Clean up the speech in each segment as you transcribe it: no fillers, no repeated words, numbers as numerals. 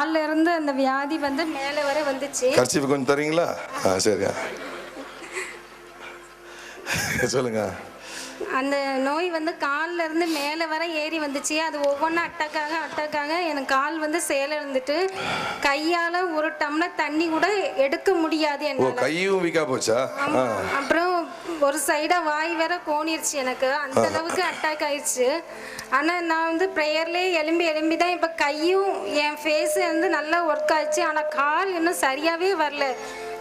கால்ல இருந்து அந்த வியாதி வந்து மேலே வரை வந்துச்சு. கர்ச்சீஃப் கொஞ்சம் தரீங்களா? சரியா சொல்லுங்க. அந்த நோய் வந்து கால்ல இருந்து மேலே வர ஏறி வந்துச்சு. அது ஒவ்வொன்றா அட்டாக்காக எனக்கு கால் வந்து சேலை இருந்துட்டு கையால் ஒரு டம்ளர் தண்ணி கூட எடுக்க முடியாது. என்ன கையும் வீக்கா போச்சா? அப்புறம் ஒரு சைடாக வாய் வேற கோணிருச்சு. எனக்கு அந்த அளவுக்கு அட்டாக் ஆயிடுச்சு. ஆனால் நான் வந்து ப்ரேயர்லேயே எலும்பி தான் இப்போ கையும் என் ஃபேஸு வந்து நல்லா ஒர்க் ஆச்சு. ஆனால் கால் இன்னும் சரியாகவே வரல.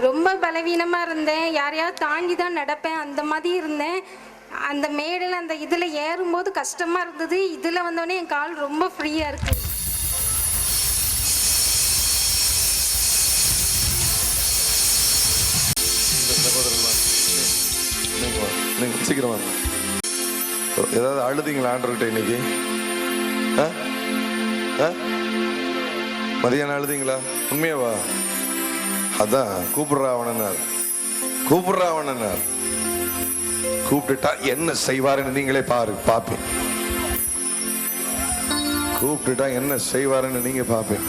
ரொம்ப பலவீனமாக இருந்தேன். யாரையாவது தாங்கி தான் நடப்பேன், அந்த மாதிரி இருந்தேன். அந்த மேடையில் அந்த இதில் ஏறும்போது கஷ்டமாக இருந்தது. இதில் வந்தோடனே என் கால் ரொம்ப ஃப்ரீயாக இருக்குது. சீக்கிரமா ஏதாவது அழுதிங்களா ஆண்டவர்கிட்ட இன்னைக்கு? மதியானம் அழுதிங்களா? உண்மையாவா? அதான் கூப்பிடுறாவனார் கூப்பிட்டுட்டா என்ன செய்வாருன்னு நீங்களே பாப்பேன். கூப்பிட்டுட்டா என்ன செய்வாருன்னு நீங்க பாப்பேன்.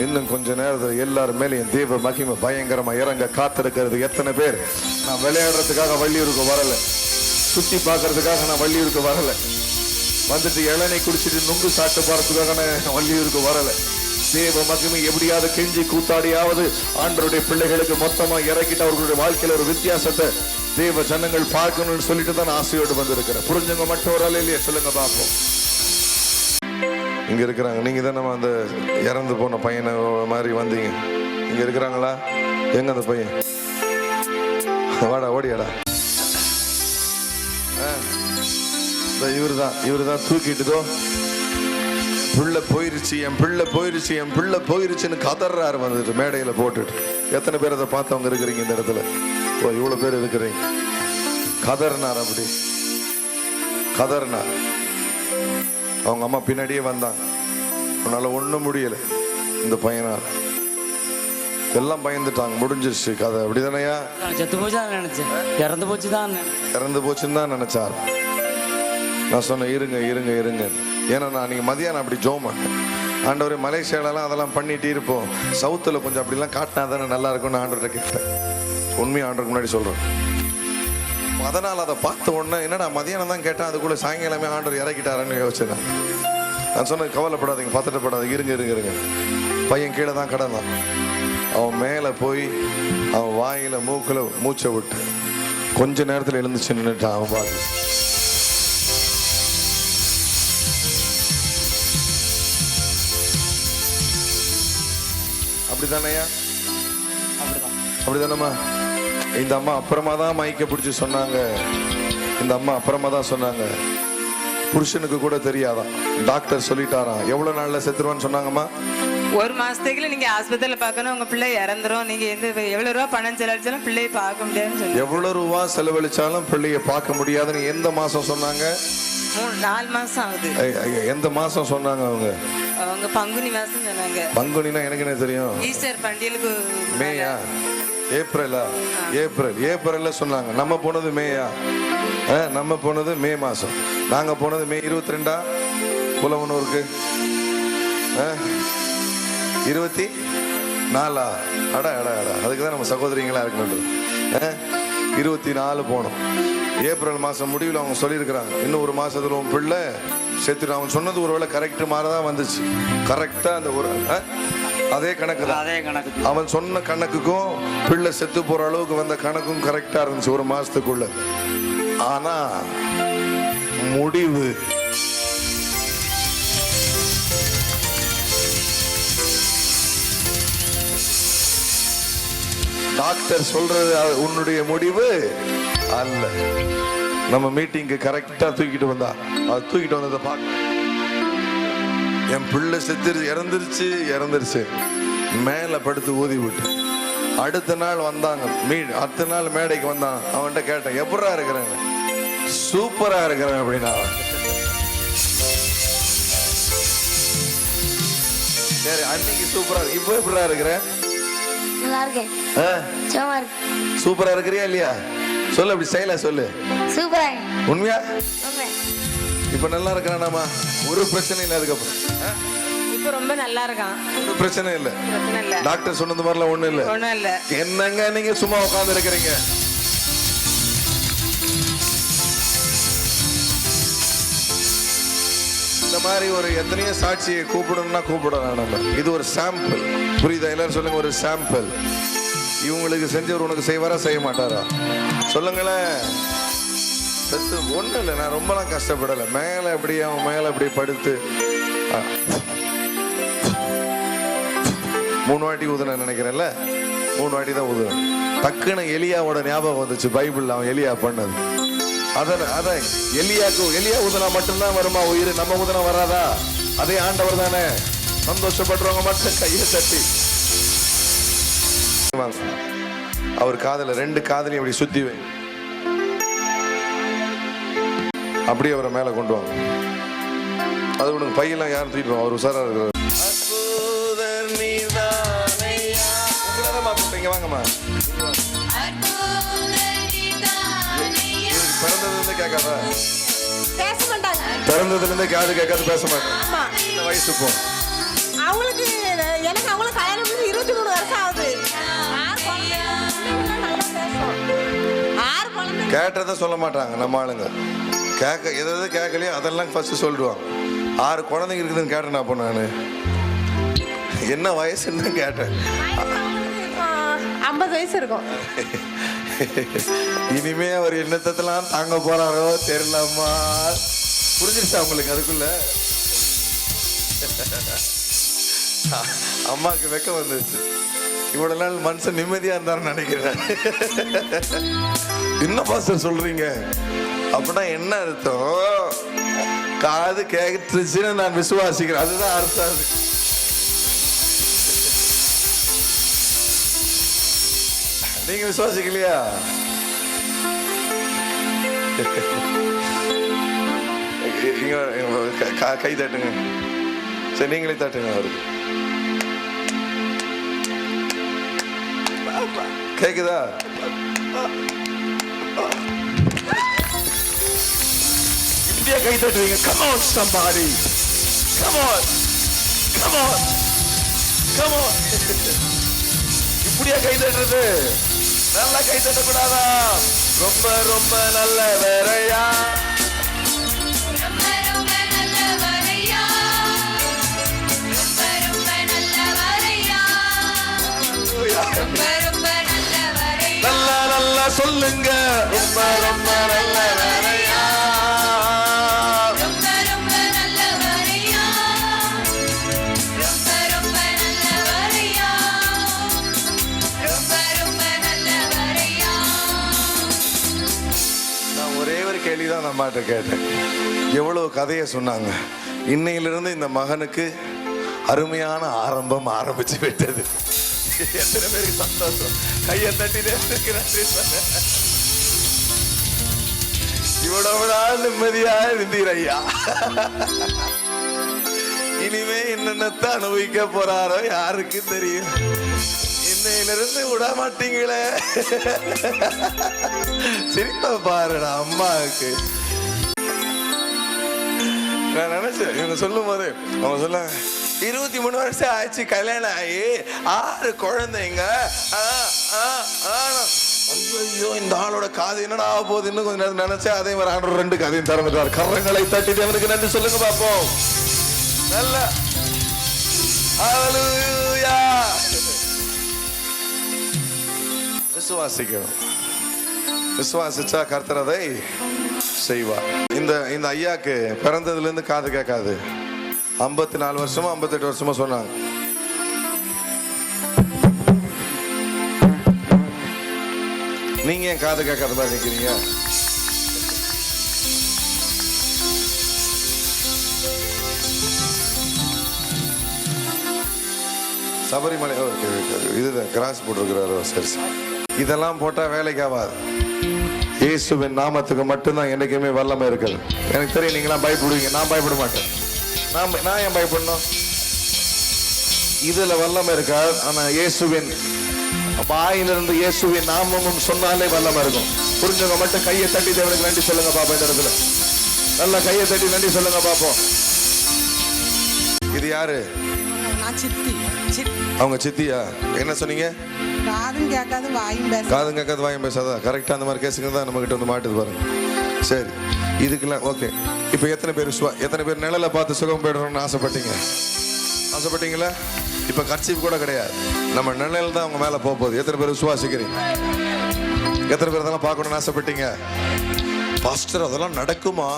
இன்னும் கொஞ்ச நேரத்தில் எல்லாரும் மேலே என் தேவ மகிமை பயங்கரமா இறங்க காத்திருக்கிறது. எத்தனை பேர் நான் விளையாடுறதுக்காக வள்ளியூருக்கு வரல, சுத்தி பார்க்கறதுக்காக நான் வள்ளியூருக்கு வரல, வந்துட்டு இளநீ குடிச்சிட்டு நுங்கு சாப்பிட்டு போறதுக்காக நான் வள்ளியூருக்கு வரல. தேவ மகிமை எப்படியாவது கெஞ்சி கூத்தாடியாவது ஆண்டவருடைய பிள்ளைகளுக்கு மொத்தமா இறக்கிட்டு அவர்களுடைய வாழ்க்கையில ஒரு வித்தியாசத்தை தேவ ஜனங்கள் பார்க்கணும்னு சொல்லிட்டு தான் ஆசையோடு வந்திருக்கிறேன். புரிஞ்சவங்க மட்டும் ஒரு இல்லையா சொல்லுங்க பார்ப்போம். இங்க இருக்கிறாங்க. நீங்க தான் நம்ம அந்த இறந்து போன பையனை மாதிரி வந்தீங்க. இங்க இருக்கிறாங்களா? எங்க அந்த பையன்? வாடா ஓடியாடா. இவருதான் தூக்கிட்டுதோ புள்ள போயிருச்சு, என் பிள்ளை போயிருச்சுன்னு கதறாரு வந்துட்டு மேடையில போட்டுட்டு. எத்தனை பேர் அதை பார்த்தவங்க இருக்கிறீங்க இந்த இடத்துல? இவ்வளவு பேர் இருக்கிறீங்க. கதறினார், அப்படி கதறினார். அவங்க அம்மா பின்னாடியே வந்தாங்க. உன்னால ஒண்ணும் முடியல இந்த பையனால். எல்லாம் பயந்துட்டாங்க. முடிஞ்சிருச்சு கதை. அப்படிதானையா? செத்து போச்சுதான் நினைச்சேன். இறந்து போச்சுன்னு தான் நினைச்சார். நான் சொன்னேன் இருங்க. ஏன்னா நீங்க மதியானம் அப்படி ஜோம் ஆண்டவரே, மலேசியாலலாம் அதெல்லாம் பண்ணிட்டு இருப்போம், சவுத்துல கொஞ்சம் அப்படிலாம் காட்டினா தானே நல்லா இருக்கும்னு ஆண்டவர்கிட்ட கேட்டேன். உண்மையை ஆண்டவருக்கு முன்னாடி சொல்றேன். அதனால் அதை பார்த்த உடனே என்னடா மதியானம் தான் கேட்டேன், அதுக்குள்ள சாயங்காலமே ஆண்டவர் இறக்கிட்டாருன்னு யோசிச்சேன். நான் சொன்னேன் கவலைப்படாதீங்க, பதட்டப்படாதீங்க, இருங்க. பையன் கீழே தான் கிடந்தான். அவன் மேலே போய் அவன் வாயில மூக்கில் மூச்சை விட்டு கொஞ்ச நேரத்தில் எழுந்துச்சு நின்றுட்டான். அவன் பார்த்து அப்படிதானையா? அப்படிதானம்மா? இந்த அம்மா அப்புறமா தான் மைக்க பிடிச்சி சொன்னாங்க. புருஷனுக்கு கூட தெரியாதான், டாக்டர் சொல்லிட்டாராம். எவ்வளவு நாள்ல செத்துருவான்னு சொன்னாங்கம்மா? ஒரு மாசத்துக்குள்ள நீங்க ஆஸ்பத்திரியில பார்க்கணும், உங்க பிள்ளை இறந்துரும். நீங்க எவ்வளவு ரூபா பணம் செலவழிச்சாலும் பிள்ளையை பார்க்க முடியாதுன்னு சொல்லி. எவ்வளவு ரூபா செலவழிச்சாலும் பிள்ளைய பார்க்க முடியாதுன்னு எந்த மாசம் சொன்னாங்க? 4 மாசம் ஆகுது. எந்த மாசம் சொன்னாங்க அவங்க? அவங்க பங்குனி மாசம் சொன்னாங்க. பங்குனினா எனக்கு என்ன தெரியும்? ஈஸ்டர் பண்டிகைக்கு. மேயா? ஏப்ரல்ல சொன்னாங்க. நம்ம போனது மேயா? நம்ம போனது மே மாசம். நாங்க போனது மே 22 புலவனூருக்கு 24. அடா அதுக்குதான் நம்ம சகோதரிங்களா இருக்கணும். 24 போனோம். ஏப்ரல் மாசம் முடிவில் அவங்க சொல்லியிருக்கிறாங்க, இன்னும் ஒரு மாசத்துல உன் பிள்ளை செத்துட்டு. அவன் சொன்னது ஒருவேளை கரெக்ட் மாதிரிதான் வந்துச்சு. கரெக்டா அந்த ஒரு அதே கணக்கு தான். அவன் சொன்ன கணக்குக்கும் பிள்ளை செத்து போற அளவுக்கு வந்த கணக்கும் கரெக்டா இருந்துச்சு ஒரு மாசத்துக்குள்ள. ஆனா முடிவு டாக்டர் சொல்றது உன்னுடைய முடிவு அல்ல. நம்ம மீட்டிங்கு கரெக்டா தூக்கிட்டு வந்ததை பார்க்க, என் பிள்ளை இறந்துருச்சு மேல படுத்து ஊதி விட்டு அடுத்த நாள் வந்தாங்க. அடுத்த நாள் மேடைக்கு வந்தான். அவன்கிட்ட கேட்டேன், எப்படா இருக்கிறேன்? சூப்பரா இருக்கிறேன் அப்படின்னா. சரி, அன்னைக்கு சூப்பரா இருக்கு, இப்ப எப்படா இருக்கிறேன்? சூப்பரா இருக்கிறியா இல்லையா? சொல்லு, அப்படி செய்யல சொல்லு. உண்மையா? இப்ப நல்லா இருக்கிறானாமா? ஒரு பிரச்சனை இல்லை அதுக்கப்புறம். இப்ப ரொம்ப நல்லா இருக்கான். ஒரு பிரச்சனை இல்ல. பிரச்சனை இல்ல. டாக்டர் சொன்னது மாதிரிலாம் ஒண்ணும் இல்ல. ஒண்ணும் இல்ல. என்னங்க நீங்க சும்மா உட்கார்ந்து இருக்கிறீங்க? இந்த மாதிரி ஒரு எத்தனையோ சாட்சியை கூப்பிடணும்னா கூப்பிடலாம் நம்ம. இது ஒரு சாம்பிள், புரியுதா? எல்லாரும் சொல்லுங்க, ஒரு சாம்பிள். இவங்களுக்கு செஞ்சவர் உனக்கு செய்வாரா செய்ய மாட்டாரா? சொல்லுங்களேன். சத்து ஒன்றும் இல்லை, நான் ரொம்பலாம் கஷ்டப்படலை. மேலே அப்படி அவன் மேலே அப்படி படுத்து 3 வாட்டி ஊதுன நினைக்கிறேன்ல, 3 வாட்டி தான் ஊதுனேன். டக்குன்னு எலியாவோட ஞாபகம் வந்துச்சு, பைபிள் அவன் எலியா பண்ணது. அதான் எலியா ஊதுனா மட்டும்தான் வருமா உயிர்? நம்ம ஊதுனா வராதா? அதே ஆண்டவர் தானே. சந்தோஷப்படுறவங்க மட்டும் கையை தட்டி அவர் காதல 2 காதலையும் அப்படி சுத்தி வை, அப்படியே அவரை மேல கொண்டு வாங்க. அது உனக்கு பையெல்லாம் யாரும் தூக்கிட்டு அவர் உசாரா இருக்கிறார். வாங்கம்மா, பிறந்ததுல இருந்து கேட்காதா? பேச மாட்டாங்க. பிறந்ததுல இருந்து காது கேட்காது, பேச மாட்டாங்க. ஆமா. இந்த வயசு இப்போ அவங்களுக்கு அவங்களுக்கு கல்யாணம் பண்ணி 23 வருஷம் ஆகுது. 6 குழந்தை. கேட்டதை சொல்ல மாட்டாங்க நம்ம ஆளுங்க. எதாவது கேட்கலையோ அதெல்லாம் ஃபர்ஸ்ட் சொல்லிடுவாங்க. 6 குழந்தைங்க இருக்குதுன்னு கேட்டேன். அப்போ நான் என்ன வயசுன்னு கேட்டேன். 50 வயசு இருக்கும். இனிமே அவர் என்னத்தெல்லாம் தாங்க போறாரோ தெரியலம்மா. புரிஞ்சிருச்சா உங்களுக்கு? அதுக்குள்ள அம்மாவுக்கு வெக்கம் வந்துருச்சு. இவ்வளவு நாள் மனுஷன் நிம்மதியா இருந்தாருன்னு நினைக்கிறேன். என்ன பாஸ்டர் சொல்றீங்க அப்படின்னா என்ன அர்த்தம்? காது கேட்டுச்சுன்னு நான் விசுவாசிக்கிறேன், அதுதான் அர்த்தம். நீங்க விசுவாசிக்கலையா? கை தட்டுங்க. சரி, நீங்களே தட்டுங்க. அவருக்கு கேக்குதா? இப்படியே கை தட்டுவீங்க. Come on somebody. Come on. Come on. Come on. இப்படியே கை தட்டுறது. நல்லா கை தட்டக்கூடாதா? ரொம்ப ரொம்ப நல்ல வேறையா, நல்லா நல்லா சொல்லுங்க. ரொம்ப ரொம்ப நல்ல வேறையா, கேள்விதான் நம்மகிட்ட கேட்டேன். எவ்வளவு கதையை சொன்னாங்க. இன்னையிலிருந்து இந்த மகனுக்கு அருமையான ஆரம்பம் ஆரம்பிச்சு விட்டது. எத்தனை பேருக்கு சந்தோஷம்? கையை தட்டினே நன்றி சொல்ல. இவ்வளவு நாள் நிம்மதியா இருந்தீர் ஐயா. இனிமே என்னென்னத்தை அனுபவிக்க போறாரோ யாருக்கு தெரியும். இன்னையிலிருந்து விட மாட்டீங்களே. சிரிப்பா பாருடா அம்மாவுக்கு. நான் நினைச்சேன் இவங்க சொல்லும் போது, அவங்க சொல்ல 23 வருஷம் ஆச்சு கல்யாணம் ஆகி 6 குழந்தைங்க. ஐயோ, இந்த ஆளோட காது என்னடா போகுது? இன்னும் கொஞ்சம் நேரம் நினைச்சேன். அதே மாதிரி ஆண்டவர் 2 கதையும் திறந்துட்டார். கரங்களை தட்டிட்டு அவனுக்கு நன்றி சொல்லுங்க பாப்போம். நல்ல ஹல்லேலூயா. விசுவாசிக்கணும். விசுவாசிச்சா கர்த்தர் அதை செய்வார். இந்த ஐயாக்கு பிறந்ததுல இருந்து காது கேட்காது. 54 வருஷமா 58 வருஷமா சொன்னாங்க. நீங்க ஏன் காது கேட்காத மாதிரி நிக்கிறீங்க? சபரிமலை இதுதான் கிராஸ் போட்டிருக்கிறாரோ? சரி சரி. இதெல்லாம் போட்டா வேலைக்கு ஆகாது. இயேசுவின் நாமத்துக்கு மட்டும்தான் என்னைக்குமே வல்லமை இருக்குது. எனக்கு தெரியும் நீங்களாம் பயப்படுவீங்க, நான் பயப்பட மாட்டேன். நான் ஏன் பயப்படணும்? இதுல வல்லமை இருக்காது. ஆனா இயேசுவின் வாயிலிருந்து இயேசுவின் நாமமும் சொன்னாலே வல்லமை இருக்கும். புரிஞ்சவங்க மட்டும் கையை தட்டி தேவனுக்கு நன்றி சொல்லுங்க பாப்போம். இந்த இடத்துல நல்லா கையை தட்டி நன்றி சொல்லுங்க பாப்போம். இது யாரு? நான் சித்தி. அவங்க சித்தியா? என்ன சொன்னீங்க? காதும் கேட்காது வாயும் பேச. காதும் கேட்காது வாயும் பேசாதா? கரெக்டாக அந்த மாதிரி கேஸுங்க தான் நம்மகிட்ட வந்து மாட்டுது பாருங்க. சரி, இதுக்கெல்லாம் ஓகே. இப்போ எத்தனை பேர் நிழலை பார்த்து சுகம் பெறணும்னு ஆசைப்பட்டீங்களா? இப்போ கர்ச்சீப் கூட கிடையாது, நம்ம நிழல் தான் அவங்க மேலே போகுது. எத்தனை பேர் விசுவாசிக்கிறீங்க? எத்தனை பேர் அதெல்லாம் பார்க்கணும்னு ஆசைப்பட்டீங்க? பாஸ்டர் அதெல்லாம் நடக்குமா?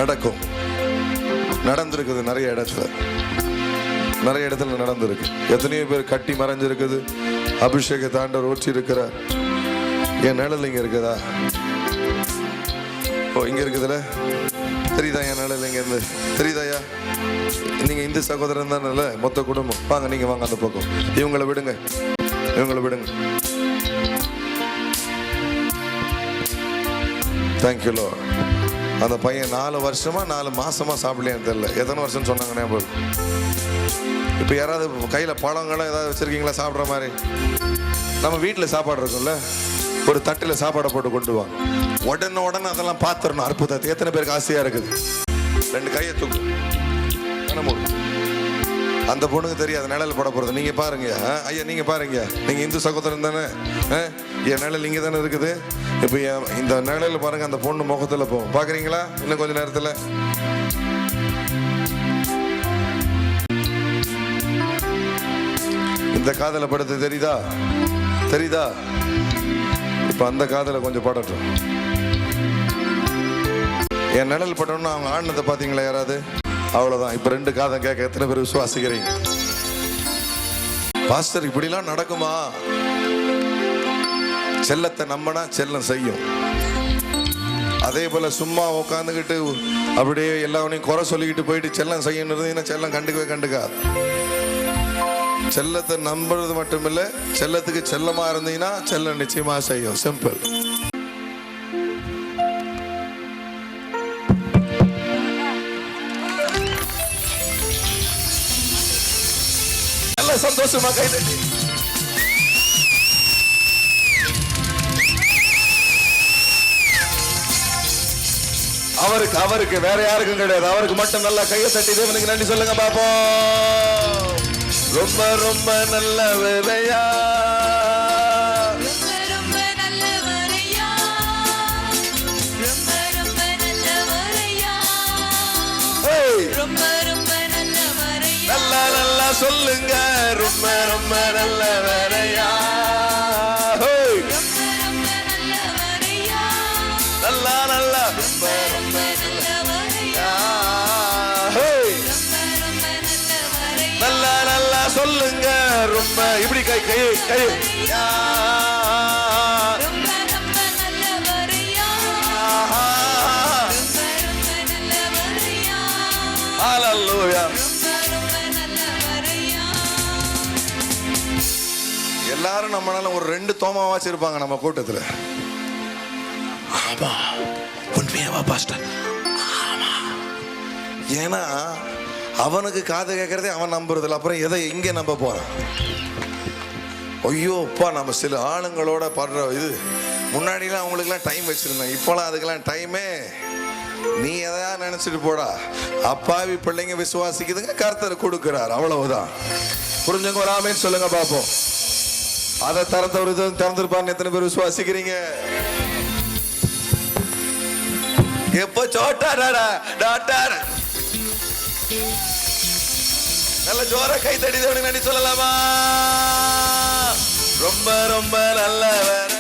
நடக்கும். நடந்திருக்குது நிறைய இடத்துல நடந்திருக்கு. எத்தனையோ பேர் கட்டி மறைஞ்சிருக்குது. அபிஷேக தாண்டவர் ஊற்றி இருக்கிறார். என் நிழல் இங்க இருக்குதா? ஓ, இங்க இருக்குதுல, தெரியுதா? என் நிழல் இங்க இருந்து தெரியுதாயா? நீங்க இந்து சகோதரன் தானே, மொத்த குடும்பம். வாங்க, நீங்க வாங்க அந்த பக்கம். இவங்களை விடுங்க. Thank you low. அந்த பையன் 4 வருஷமா 4 மாசமா சாப்பிடலையான்னு தெரியல. எத்தனை வருஷம் சொன்னாங்க ஞாபகம்? இப்போ யாராவது கையில் பழங்களும் ஏதாவது வச்சுருக்கீங்களா சாப்பிட்ற மாதிரி? நம்ம வீட்டில் சாப்பாடு இருக்கும்ல, ஒரு தட்டில் சாப்பாடை போட்டு கொண்டு வாங்க. உடனே அதெல்லாம் பார்த்துடணும் அற்புதத்தை. எத்தனை பேருக்கு ஆசையாக இருக்குது? 2 கையை தூக்கு. அந்த பொண்ணுக்கு தெரியாது நிழல் பட போகிறது. நீங்கள் பாருங்க ஐயா, நீங்கள் பாருங்க, நீங்கள் இந்து சகோதரன் தானே? என் நிழல் இங்கே தானே இருக்குது. இப்போ இந்த நிழல் பாருங்க, அந்த பொண்ணு முகத்தில் போகும். பார்க்குறீங்களா? இன்னும் கொஞ்சம் நேரத்தில் இந்த காதலை படுத்து தெரியுதா? இப்போ அந்த காதலை கொஞ்சம் படட்டும். என் நிழல் படணும்னு அவங்க ஆடினதை பார்த்தீங்களா யாராவது? அவ்வளோதான். இப்போ 2 காதம் கேட்க எத்தனை பேர் விசுவாசிக்கிறீங்க? பாஸ்டர் இப்படிலாம் நடக்குமா? செல்லத்தை நம்பினா செல்லம் செய்யும். அதே போல சும்மா உட்காந்துக்கிட்டு அப்படியே எல்லாவனையும் குறை சொல்லிக்கிட்டு போயிட்டு செல்லம் செய்யணும் செல்லம் கண்டுக்காது. செல்லத்தை நம்புறது மட்டும் இல்லை, செல்லத்துக்கு செல்லமா இருந்தீங்கன்னா செல்லம் நிச்சயமா செய்யும். சிம்பிள். நல்ல சந்தோஷமா கைதட்டி அவருக்கு வேற யாருக்கும் கிடையாது. அவருக்கு மட்டும் நல்லா கையை தட்டி தேவனுக்கு நன்றி சொல்லுங்க பாப்போம். ரொம்ப ரொம்ப நல்லவரையா, நல்லா சொல்லுங்க. ரொம்ப ரொம்ப நல்லவரையா, நல்லா ரொம்ப ரொம்ப நல்லவரையா, நல்லா சொல்லுங்க. ரொம்ப இப்படி கை ஹல்லேலூயா. எல்லாரும் நம்மளால ஒரு 2 தோமாவாச்சு இருப்பாங்க நம்ம கூட்டத்துல. ஆமா, உண்மையாவா பாஸ்டர்? ஆமா. ஏன்னா அவனுக்கு காது கேட்கறதே அவன் நம்புறதில்ல. அப்புறம் எதை எங்கே நம்ப போறான்? ஐயோ அப்பா, நம்ம சில ஆளுங்களோட படுற இது. முன்னாடிலாம் அவங்களுக்குலாம் டைம் வச்சிருந்தேன், இப்போலாம் அதுக்கெல்லாம் டைமே. நீ எதையா நினைச்சிட்டு போடா. அப்பாவி பிள்ளைங்க விசுவாசிக்குதுங்க, கர்த்தர் கொடுக்கிறார், அவ்வளவுதான். புரிஞ்சவங்க ஒரு ஆமென் சொல்லுங்க பாப்போம். அதை திறந்த ஒரு இது திறந்திருப்பான்னு எத்தனை பேர் விசுவாசிக்கிறீங்க? எப்போ சோட்டாடா டாக்டர் நல்ல ஜோர கை தட்டி தேவனுக்கு நன்றி சொல்லலாமா? ரொம்ப ரொம்ப நல்லவர்,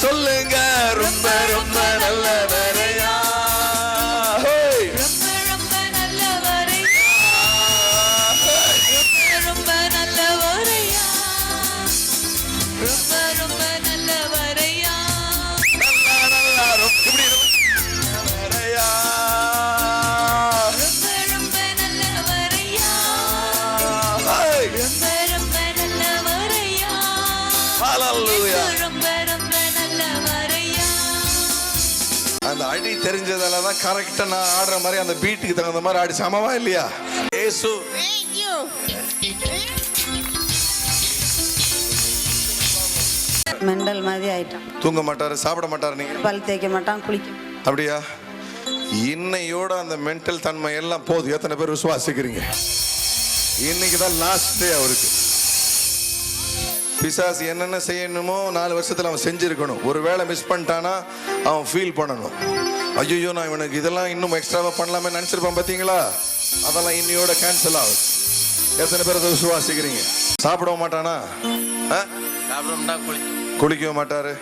சொல்லுங்க. ரொம்ப ரொம்ப நல்லவரையா, ஹalleluya. ரொம்ப ரொம்ப நல்லவரையா. அந்த அடி தெரிஞ்சதால தான் கரெக்டா நான் ஆடுற மாதிரி அந்த பீட்டுக்கு தகுந்த மாதிரி ஆடி சமமா இல்லையா? இயேசு மெண்டல் மாதிரி ஆயிட்டான். தூங்க மாட்டாரு, சாப்பிட மாட்டாரு, நீங்க பல் தேய்க்க மாட்டான், குளிக்க மாட்டான். அப்படியா? இன்னையோட அந்த மென்டல் தன்மை எல்லாம் போதும். எத்தனை பேர் விசுவாசிக்கிறீங்க? இன்னைக்கு தான் லாஸ்ட் டே அவருக்கு. பிசாசு என்னென்ன செய்யணுமோ 4 வருஷத்துல அவன் செஞ்சிருக்கணும். ஒரு வேளை மிஸ் பண்ணிட்டானா அவன் ஃபீல் பண்ணணும். ஐயோ நான் இவனுக்கு இதெல்லாம் இன்னும் எக்ஸ்ட்ராவா பண்ணலாமே நினைச்சிருப்பான். பார்த்தீங்களா? அதெல்லாம் இன்னையோட கேன்சல் ஆகுது. எத்தனை பேர் அதை விசுவாசிக்கிறீங்க? சாப்பிடவும் மாட்டானா? குளிக்கவே மாட்டாரு.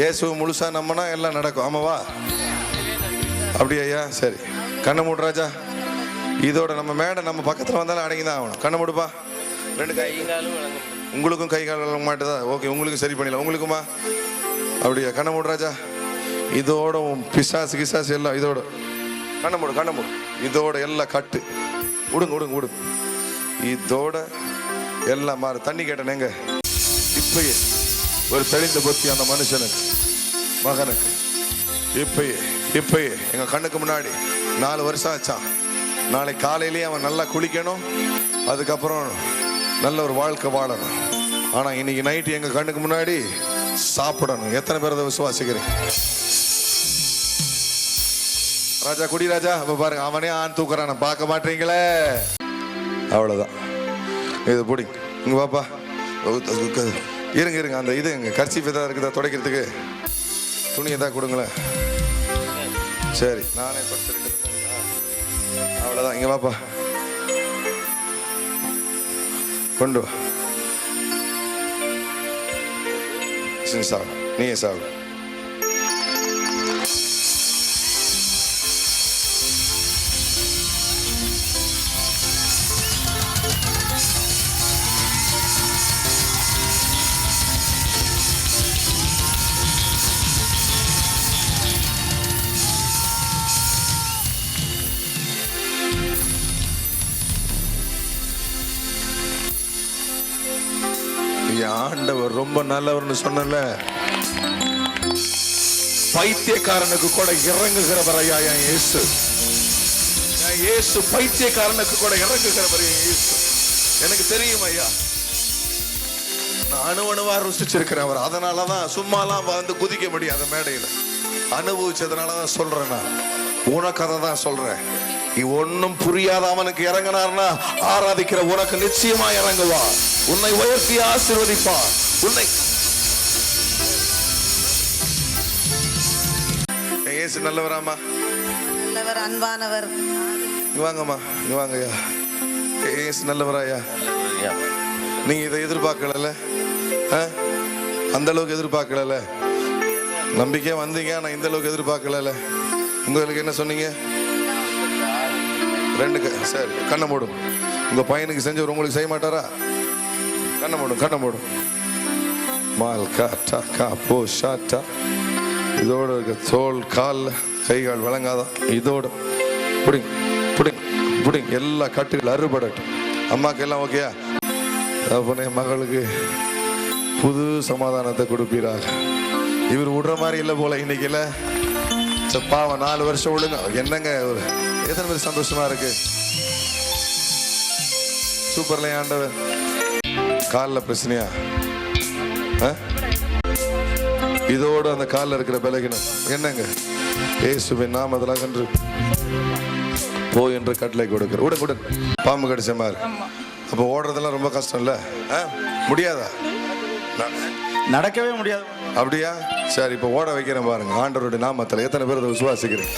இயேசு முழுசா நம்மனா எல்லாம் நடக்கும். ஆமாவா? அப்படியா ஐயா? சரி, கண்ணை மூடு ராஜா. இதோட நம்ம மேடை நம்ம பக்கத்தில் வந்தாலும் அடங்கிதான் ஆகணும். கண்ணை மூடுப்பா. 2 கை உங்களுக்கும் கை கால் வழங்க மாட்டேதா? ஓகே, உங்களுக்கு சரி பண்ணிடலாம். உங்களுக்குமா? அப்படியா? கண்ணை மூடு ராஜா. இதோட பிசாசு கிசாசு எல்லாம் இதோட கண்ணை மூடு, கண்ணை மூடு. இதோட எல்லாம் கட்டு விடுங்க, விடுங்க, விடுங்க. இதோட எல்லாம் மாறு. தண்ணி கேட்டேனேங்க. இப்பயே ஒரு தெளிந்த புத்தி அந்த மனுஷனுக்கு, மகனுக்கு இப்பயே எங்க கண்ணுக்கு முன்னாடி 4 வருஷம் ஆச்சான். நாளை காலையிலேயே அவன் நல்லா குளிக்கணும், அதுக்கப்புறம் நல்ல ஒரு வாழ்க்கை வாழணும். ஆனா இன்னைக்கு நைட்டு எங்க கண்ணுக்கு முன்னாடி சாப்பிடணும். எத்தனை பேர் அதை விசுவாசிக்கிறீங்க? ராஜா குடி ராஜா. அப்ப பாருங்க, அவனே ஆண் தூக்குறான், பார்க்க மாட்டீங்களே. அவ்வளவுதான். இது பிடிங்க. இங்க பாப்பா, இருங்க அந்த இது எங்க கர்ச்சீஃப் ஏதாவது இருக்குதா துடைக்கிறதுக்கு? துணி ஏதாவது கொடுங்களேன். சரி, நானே அவ்வளோதான். இங்க பாப்பா, கொண்டு வா. சாவு, நீயே சாவு. ஆண்டவர் ரொம்ப நல்லவர்னு சொன்னல. பைத்தியக்காரனுக்கு கூட இறங்குகிறவர் ஐயா என் இயேசு. இயேசு பைத்தியக்காரனுக்கு கூட இறங்குகிறவர் என் இயேசு. எனக்கு தெரியும் ஐயா, நான் அணுவா ருசிச்சிருக்கிறேன் அவர். அதனாலதான் சும்மாலாம் வந்து குதிக்க முடியாது மேடையில. அனுபவிச்சதுனாலதான் சொல்றேன். நான் உனக்கு அதை தான் சொல்றேன். நீ ஒன்னும் புரியாத அவனுக்கு இறங்கினார்னா ஆராதிக்கிற உனக்கு நிச்சயமா இறங்குவா. உன்னை உயர்த்தி ஆசீர்வதிப்பா. உன்னை இயேசு நல்லவராமா, நல்லவர், அன்பானவர். இங்க வாங்கம்மா, இங்க வாங்கய்யா. இயேசு நல்லவராயா? நீங்க இதை எதிர்பார்க்கல, அந்த அளவுக்கு எதிர்பார்க்கல. நம்பிக்கையா வந்தீங்க, ஆனா இந்த அளவுக்கு எதிர்பார்க்கல. உங்களுக்கு என்ன சொன்னீங்க? 2 சரி, கண்ணை மூடும். உங்க பையனுக்கு செஞ்சவர் உங்களுக்கு செய்ய மாட்டாரா? கண்ணை மூடும், கண்ணை மூடும். மால் காட்டா காப்போ ஷாட்டா. இதோட இருக்க தோல், கால், கை கால் வழங்காதான். இதோட புடிங்க புடிங்க புடிங்க. எல்லா கட்டுகள் அறுபடட்டும். அம்மாக்கு எல்லாம் ஓகேயா? அப்பனே மகளுக்கு புது சமாதானத்தை கொடுப்பீராக. இவர் விடுற மாதிரி இல்லை போல இன்னைக்குல. பாவம் 4 வருஷம் விடுங்க. என்னங்க எத்தனை பேர் சந்தோஷமா இருக்கு? சூப்பர்ல ஆண்டவர். காலில் பிரச்சனையா? இதோட அந்த காலில் இருக்கிற பலகீனம் என்னங்க? இயேசுவின் நாமத்தில் அகன்று போ என்று கட்டளை கொடுக்கிற. உடன் பாம்பு கடிச்ச மாதிரி. அப்போ ஓடுறதெல்லாம் ரொம்ப கஷ்டம் இல்ல? முடியாதா? நடக்கவே முடியாது. அப்படியா? சரி, இப்போ ஓட வைக்கிறேன் பாருங்க ஆண்டவருடைய நாமத்தில். எத்தனை பேர் அதை விசுவாசிக்கிறீங்க?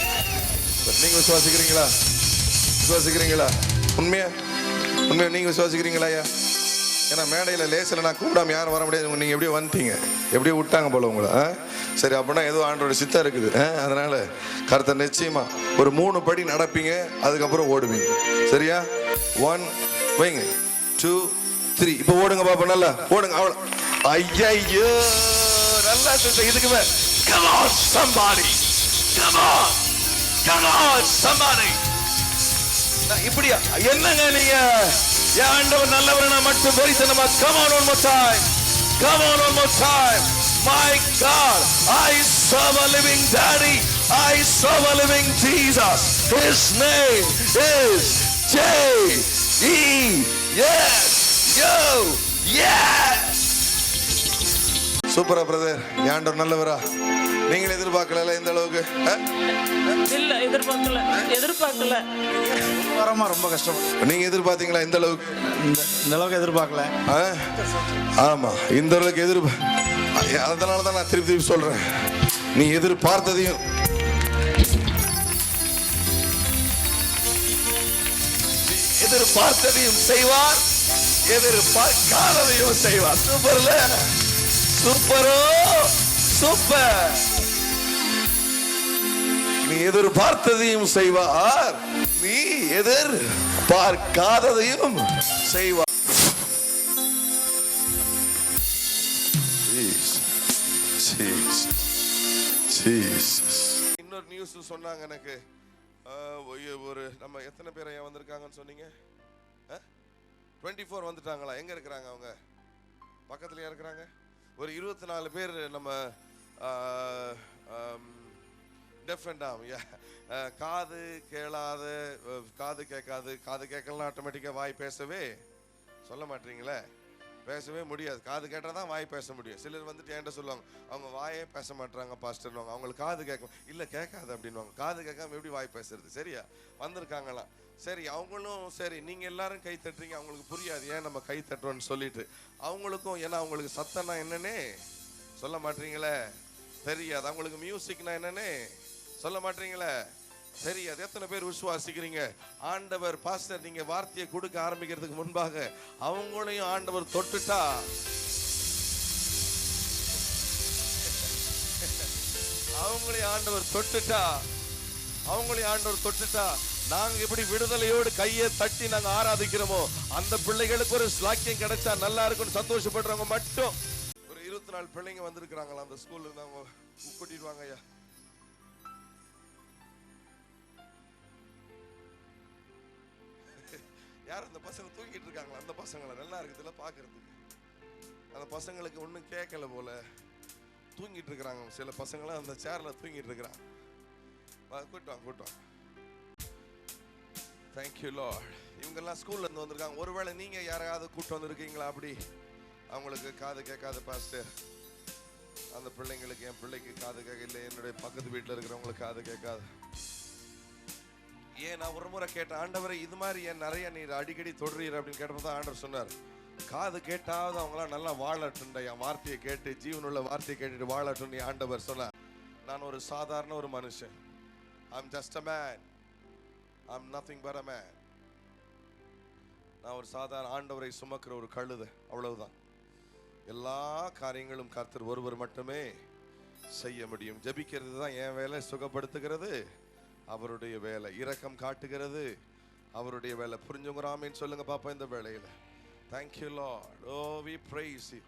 நீங்க விசுவாசிக்கிறீங்களா? விசுவாசிக்கிறீங்களா? உண்மையா நீங்க விசுவாசிக்கிறீங்களா ஐயா? ஏன்னா மேடையில் லேசில் நான் கூப்பிடாம யாரும் வர முடியாது. நீங்கள் எப்படியோ வந்துட்டீங்க, எப்படியோ விட்டாங்க போல உங்களை. சரி, அப்படின்னா ஏதோ ஆண்டோட சித்தம் இருக்குது. அதனால கர்த்தர் நிச்சயமா ஒரு 3 படி நடப்பீங்க, அதுக்கப்புறம் ஓடுவீங்க. சரியா? 1 வைங்க, 2 3. இப்போ ஓடுங்க பாப்பா, நல்லா ஓடுங்க. அவ்வளோ. ஐயோ, நல்லா இதுக்கு மேல. Come on somebody, come on somebody. இப்படியா? என்னங்க நீங்க? ஆண்டவர் நல்லவரா மட்டும் தரிசனமா. Come on one more time. Come on, one more time. My God, I serve a living Daddy. I serve a living Jesus. His name is J-E-S-U-Yes. சூப்பரா brother, ஆண்டவர் நல்லவரா? நீங்கள் எதிர்பார்க்கல இந்த அளவுக்கு? இல்ல, எதிர்பார்க்கல. வரமா ரொம்ப கஷ்டம். நீங்க எதிர்பார்த்தீங்களா இந்த அளவுக்கு? இந்த அளவுக்கு எதிர்பார்க்கல. ஆமா, இந்த அளவுக்கு அதனால தான் நான் திருப்பி சொல்றேன், நீ எதிர்பார்த்ததையும் செய்வார், எதிர்பார்க்காததையும் செய்வார். சூப்பர்ல, சூப்பரோ சூப்பர். நீ எதிர்பார்த்ததையும் செய்வார், நீ எதிர்பார்க்காததையும் செய்வார். இன்னொரு நியூஸ் சொன்னாங்க எனக்கு. ஒரு நம்ம எத்தனை பேர் ஐயா வந்திருக்காங்கன்னு சொன்னீங்க? 24 வந்துட்டாங்களா? எங்க இருக்கிறாங்க அவங்க? பக்கத்துலயா இருக்கிறாங்க? ஒரு 24 பேர் நம்ம காது கேளாத, காது கேட்காது, காது கேட்கலாம் ஆட்டோமேட்டிக்கா வாய் பேசவே சொல்ல மாட்டீங்களே, பேசவே முடியாது. காது கேட்டால் தான் வாய் பேச முடியும். சிலர் வந்துட்டு என்கிட்ட சொல்லுவாங்க, அவங்க வாயே பேச மாட்டாங்க பாஸ்டர்வாங்க, அவங்களுக்கு காது கேட்கும். இல்லை கேட்காது அப்படின்வாங்க. காது கேட்காம எப்படி வாய் பேசுறது? சரியா வந்திருக்காங்களாம். சரி, அவங்களும் சரி, நீங்கள் எல்லாரும் கை தட்டுறீங்க, அவங்களுக்கு புரியாது ஏன் நம்ம கை தட்டுறோன்னு சொல்லிட்டு அவங்களுக்கும், ஏன்னா அவங்களுக்கு சத்தம்னா என்னன்னே சொல்ல மாட்டீங்களே, தெரியாது. அவங்களுக்கு மியூசிக்னா என்னன்னே சொல்ல மாட்டீங்களே, தெரியாது. எத்தனை பேர் விசுவாசிக்கிறீங்க? ஆண்டவர் பாஸ்டர் நீங்க வார்த்தையை கொடுக்க ஆரம்பிக்கிறதுக்கு முன்பாக அவங்களையும் ஆண்டவர் தொட்டுட்டா, அவங்களையும் ஆண்டவர் தொட்டுட்டா நாங்க எப்படி விடுதலையோடு கையை தட்டி நாங்க ஆராதிக்கிறோமோ அந்த பிள்ளைகளுக்கு ஒரு ஸ்லாக்கியம் கிடைச்சா நல்லா இருக்கும்னு சந்தோஷப்படுறவங்க மட்டும். ஒரு 24 பிள்ளைங்க வந்திருக்கிறாங்களா அந்த ஸ்கூல்ல, அவங்க கூட்டிடுவாங்க ஐயா. யார் அந்த பசங்க தூங்கிட்டு இருக்காங்களா? அந்த பசங்களை நல்லா இருக்குதுல்ல பாக்குறதுக்கு. அந்த பசங்களுக்கு ஒன்றும் கேட்கல போல தூங்கிட்டு இருக்கிறாங்க. சில பசங்களாம் அந்த சேர்ல தூங்கிட்டு இருக்கிறாங்க. கூட்டம் தேங்க்யூ லார்ட். இவங்கெல்லாம் ஸ்கூல்ல இருந்து வந்திருக்காங்க. ஒருவேளை நீங்க யாரையாவது கூட்டு வந்திருக்கீங்களா? அப்படி அவங்களுக்கு காது கேட்காத பாஸ்டர், அந்த பிள்ளைங்களுக்கு, என் பிள்ளைக்கு காது கேட்க இல்லை, என்னுடைய பக்கத்து வீட்டில் இருக்கிறவங்களுக்கு காது கேட்காது. ஏன் நான் ஒரு முறை கேட்டேன், ஆண்டவரை இது மாதிரி ஏன் நிறைய நீர் அடிக்கடி தொடுறீர் அப்படின்னு கேட்டப்பதான் ஆண்டவர் சொன்னார், காது கேட்டாவது அவங்களாம் நல்லா வாழட்டும், என் வார்த்தையை கேட்டு ஜீவனுள்ள வார்த்தையை கேட்டுட்டு வாழட்டும் நீ ஆண்டவர் சொன்னார். நான் ஒரு சாதாரண ஒரு மனுஷன். I'm just a man. I'm nothing but a man. நான் ஒரு சாதாரண ஆண்டவரை சுமக்கிற ஒரு கழுதை, அவ்வளவுதான். எல்லா காரியங்களும் கர்த்தர் ஒருவர் மட்டுமே செய்ய முடியும். ஜெபிக்கிறது தான் என் வேலை, சுகப்படுத்துகிறது அவருடைய வேலை, இரக்கம் காட்டுகிறது அவருடைய வேலை. புரிஞ்சுங்க ஆமென் சொல்லுங்க பாப்பா இந்த வேளையில. Thank you Lord. Oh, we praise you.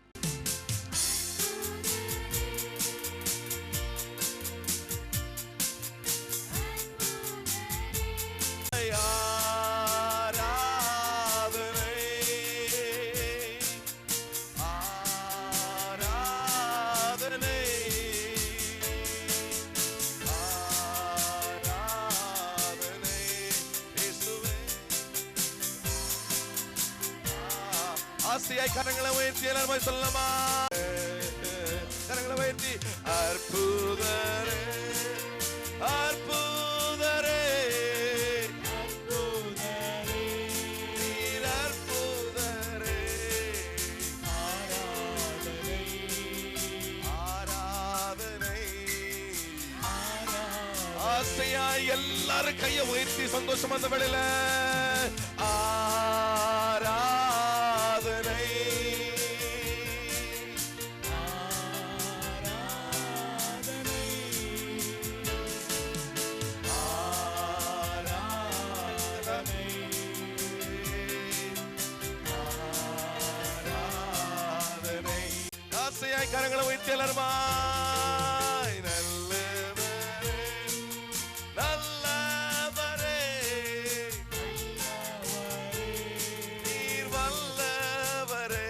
ஆசையாய் கரங்களை உயர்த்தி எல்லாரும் சொல்லலாமா? கரங்களை உயர்த்தி அற்புதரே அற்புதரே நீர் அற்புதரே, ஆராதனை ஆசையாய் எல்லாரும் கையை உயர்த்தி சந்தோஷமா அந்த வேளையில கரங்களை வைத்து எல்லாருமா நல்லவரே நீர் வல்லவரே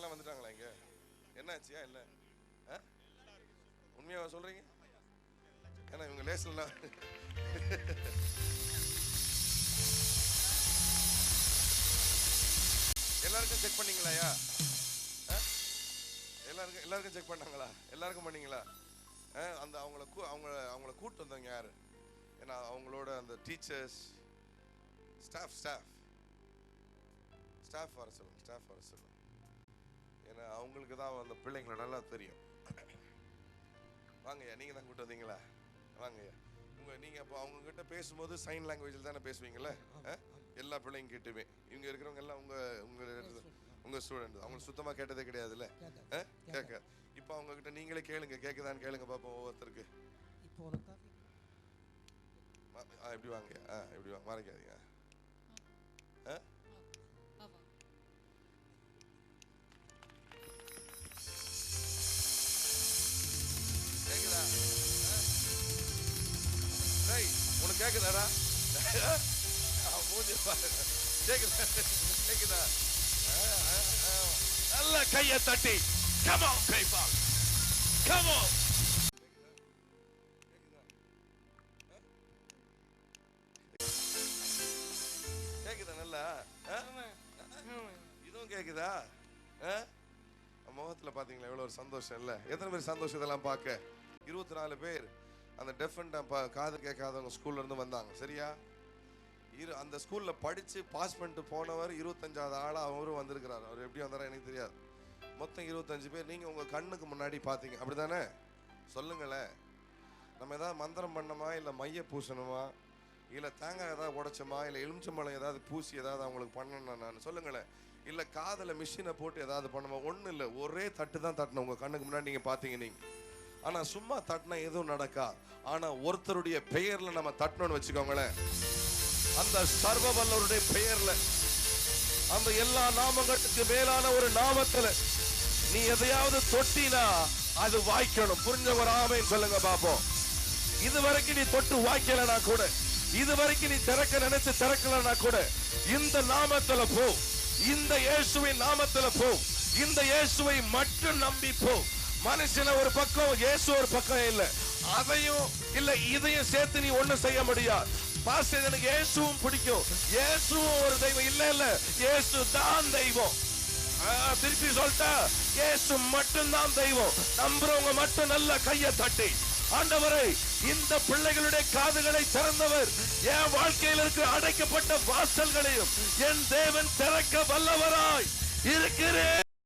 எல்லாம் வந்துட்டாங்களா இங்க? என்னாச்சியா இல்ல? உண்மையா சொல்றீங்க? ஏன்னா இவங்க லேஸ்ல எல்லாருக்கும் செக் பண்ணீங்களாயா? எல்லாருக்கும் செக் பண்ணாங்களா? எல்லாருக்கும் பண்ணீங்களா? அந்த அவங்கள கூட்டு வந்தவங்க யாரு? ஏன்னா அவங்களோட அந்த டீச்சர்ஸ் ஸ்டாஃப் வர சொல்லுங்க. ஏன்னா அவங்களுக்கு தான் அந்த பிள்ளைங்களை நல்லா தெரியும். வாங்கய்யா, நீங்க தான் கூட்டு வந்தீங்களா? வாங்கய்யா. நீங்க அப்போ அவங்க கிட்ட பேசும்போது சைன் லாங்குவேஜில் தானே பேசுவீங்கல்ல? எல்லா பிள்ளைங்க கேட்டுமே. இவங்க இருக்கிறவங்க எல்லாம் உங்க ஸ்டூடெண்ட். அவங்களுக்கு சுத்தமா கேட்டதே கிடையாதுல்ல? கேட்க. இப்போ அவங்க கிட்ட நீங்களே கேளுங்க, கேட்குதான்னு கேளுங்க பார்ப்போம் ஒவ்வொருத்தருக்கு. எப்படி வாங்க? எப்படி வாங்க? மறைக்காதீங்க. கேக்குதா? உனக்கு கேக்குதாடா? கேக்குதா? நல்ல கையை தட்டி come on people, come on. கேக்குதா? நல்லா இதுவும் கேக்குதா? முகத்துல பாத்தீங்களா எவ்வளவு ஒரு சந்தோஷம் இல்ல? எத்தனை பேர் சந்தோஷம் இதெல்லாம் பார்க்க? 24 பேர் அந்த டெஃப் அண்ட் காது கேட்காதவங்க ஸ்கூல்ல இருந்து வந்தாங்க. சரியா? அந்த ஸ்கூல்ல படிச்சு பாஸ் பண்ணிட்டு போனவர் 25வது ஆளா அவரும் வந்திருக்கிறார். அவர் எப்படி வந்தாரா எனக்கு தெரியாது. மொத்தம் 25 பேர் நீங்க உங்க கண்ணுக்கு முன்னாடி பாத்தீங்க, அப்படிதானே? சொல்லுங்களேன். நம்ம ஏதாவது மந்திரம் பண்ணணுமா, இல்ல மைய பூசணுமா, இல்ல தேங்காய் ஏதாவது உடைச்சோமா, இல்ல எலுமிச்சம்பழம் ஏதாவது பூசி ஏதாவது அவங்களுக்கு பண்ணணும்? நான் சொல்லுங்களேன். இல்ல காதல மிஷினை போட்டு ஏதாவது பண்ணுமா? ஒண்ணு இல்ல, ஒரே தட்டு தான் தட்டணும். உங்க கண்ணுக்கு முன்னாடி நீங்க பாத்தீங்க. நீங்க ஆனா சும்மா தட்டினா எதுவும் நடக்கா. ஆனா ஒருத்தருடைய பெயர்ல நம்ம தட்டணும்னு வச்சுக்கோங்களேன், அந்த சர்வ வல்லவருடைய பெயர்ல, அந்த எல்லா நாமங்களுக்கு மேலான ஒரு நாமத்துல நீ எதையாவது தொட்டினா அது வாய்க்கணும். புரிஞ்சவங்க ஆமென் சொல்லுங்க பாப்போம். இதுவரைக்கும் நீ தொட்டு வாய்க்கலனா கூட, இதுவரைக்கும் நீ திறக்க நினைச்சு திறக்கலனா கூட, இந்த நாமத்துல போ, இந்த இயேசுவின் நாமத்துல போ, இந்த இயேசுவை மட்டும் நம்பி போ. மனுஷன ஒரு பக்கம், இயேசு ஒரு பக்கம் இல்ல. அதையும் இல்ல இதையும் சேர்த்து நீ ஒண்ணு செய்ய முடியாது. பாஸ்டர் எனக்கு இயேசுவும் பிடிக்கும், இயேசுவும் ஒரு தெய்வம் இல்ல, இயேசு தான் தெய்வம். திருப்பி சொல்லிட்டா, இயேசு மட்டும்தான் தெய்வம். நம்புறவங்க மட்டும் நல்ல கையை தட்டி, ஆண்டவரே இந்த பிள்ளைகளுடைய காதுகளை திறந்தவர், என் வாழ்க்கையில் இருக்கிற அடைக்கப்பட்ட வாசல்களையும் என் தேவன் திறக்க வல்லவராய் இருக்கிறேன்.